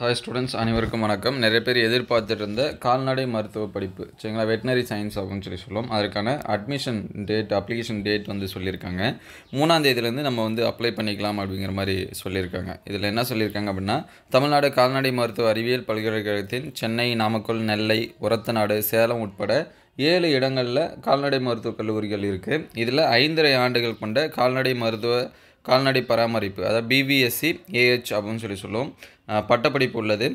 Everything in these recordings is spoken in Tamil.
ஹாய் ஸ்டூடெண்ட்ஸ், அனைவருக்கும் வணக்கம். நிறைய பேர் எதிர்பார்த்துட்டு இருந்த கால்நடை மருத்துவ படிப்பு சரிங்களா, வெட்டினரி சயின்ஸ் அப்படின்னு சொல்லுவோம். அதற்கான அட்மிஷன் டேட், அப்ளிகேஷன் டேட் சொல்லியிருக்காங்க. 3ஆம் தேதியிலேருந்து நம்ம அப்ளை பண்ணிக்கலாம் அப்படிங்கிற மாதிரி சொல்லியிருக்காங்க. இதில் என்ன சொல்லியிருக்காங்க அப்படின்னா, தமிழ்நாடு கால்நடை மருத்துவ அறிவியல் பல்கலைக்கழகத்தின் சென்னை, நாமக்கல், நெல்லை, ஒரத்தநாடு, சேலம் உட்பட 7 இடங்களில் கால்நடை மருத்துவக் கல்லூரிகள் இருக்குது. இதில் 5.5 ஆண்டுகள் கொண்ட கால்நடை பராமரிப்பு, அதாவது பிவிஎஸ்சி ஏஹெச் அப்படின்னு சொல்லுவோம், பட்டப்படிப்பு உள்ளது.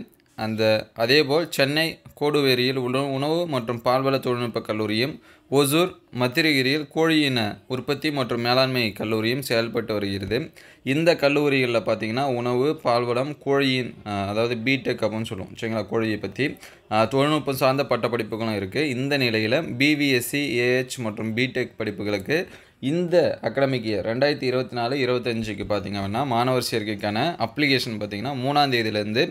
அதேபோல் சென்னை கோடுவேரியில் உணவு மற்றும் பால்வள தொழில்நுட்ப கல்லூரியும், ஒசூர் மத்திரகிரியில் கோழியின உற்பத்தி மற்றும் மேலாண்மை கல்லூரியும் செயல்பட்டு வருகிறது. இந்த கல்லூரிகளில் பார்த்திங்கன்னா உணவு, பால்வளம், கோழியின் அதாவது பிடெக் அப்படின்னு சொல்லுவோம் சரிங்களா, கோழியை பற்றி தொழில்நுட்பம் சார்ந்த பட்டப்படிப்புகளும் இருக்குது. இந்த நிலையில் பிவிஎஸ்சி ஏஹெச் மற்றும் பிடெக் படிப்புகளுக்கு இந்த அகாடமிக் இயர் 2024-25க்கு பார்த்திங்க அப்படின்னா மாணவர் சேர்க்கைக்கான அப்ளிகேஷன் பார்த்திங்கன்னா 3ஆம் தேதியிலேருந்து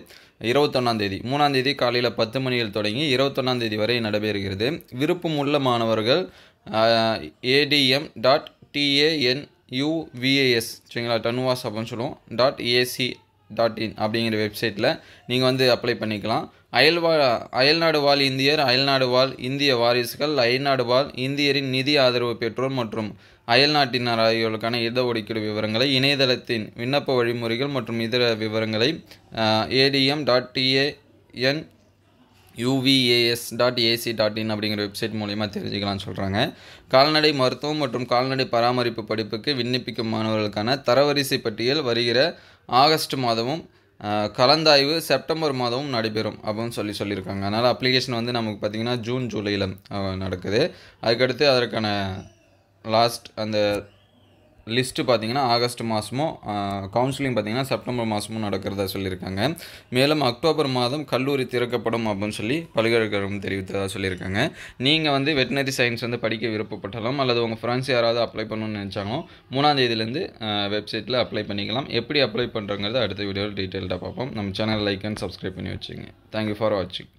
21ஆம் தேதி, 3ஆம் தேதி காலையில் 10 மணியில் தொடங்கி 21ஆம் தேதி வரை நடைபெறுகிறது. விருப்பமுள்ள மாணவர்கள் adm.tanuvas சரிங்களா, டன்வாஸ் அப்படின்னு சொல்லுவோம் .ac.in அப்படிங்கிற வெப்சைட்டில் நீங்கள் அப்ளை பண்ணிக்கலாம். அயல்நாடு வாழ் இந்தியர், அயல்நாடு வாழ் இந்திய வாரிசுகள், அயல்நாடு வாழ் இந்தியரின் நிதி ஆதரவு பெற்றோர் மற்றும் அயல்நாட்டினர் ஆகியோருக்கான இடஒதுக்கீடு விவரங்களை, இணையதளத்தின் விண்ணப்ப வழிமுறைகள் மற்றும் இதர விவரங்களை adm.tanuvas.ac.in அப்படிங்கிற வெப்சைட் மூலிமா தெரிஞ்சுக்கலாம்னு சொல்கிறாங்க. கால்நடை மருத்துவம் மற்றும் கால்நடை பராமரிப்பு படிப்புக்கு விண்ணப்பிக்கும் மாணவர்களுக்கான தரவரிசை பட்டியல் வருகிற ஆகஸ்ட் மாதமும் கலந்தாய்வு செப்டம்பர் மாதமும் நடைபெறும் அப்படின்னு சொல்லியிருக்காங்க. அதனால் அப்ளிகேஷன் நமக்கு பார்த்திங்கன்னா ஜூன் ஜூலையில் நடக்குது. அதுக்கடுத்து அதற்கான லாஸ்ட் அந்த லிஸ்ட்டு பார்த்திங்கன்னா ஆகஸ்ட் மாதமும், கவுன்சிலிங் பார்த்திங்கன்னா செப்டம்பர் மாதமும் நடக்கிறதா சொல்லியிருக்காங்க. மேலும் அக்டோபர் மாதம் கல்லூரி திறக்கப்படும் அப்படின்னு பல்கலைக்கழகம் தெரிவித்ததாக சொல்லியிருக்காங்க. நீங்கள் வெட்டினரி சயின்ஸ் படிக்க விருப்பப்பட்டாலும் அல்லது உங்கள் ஃப்ரெண்ட்ஸ் யாராவது அப்ளை பண்ணணும்னு நினச்சாலும் 3ஆம் தேதியிலேருந்து வெப்சைட்டில் அப்ளை பண்ணிக்கலாம். எப்படி அப்ளை பண்ணுறங்கிறத அடுத்த வீடியோவில் டீட்டெயில்டாக பார்ப்போம். நம்ம சேனல் லைக் அண்ட் சப்ஸ்கிரைப் பண்ணி வச்சுங்க. தேங்க்யூ ஃபார் வாட்சிங்.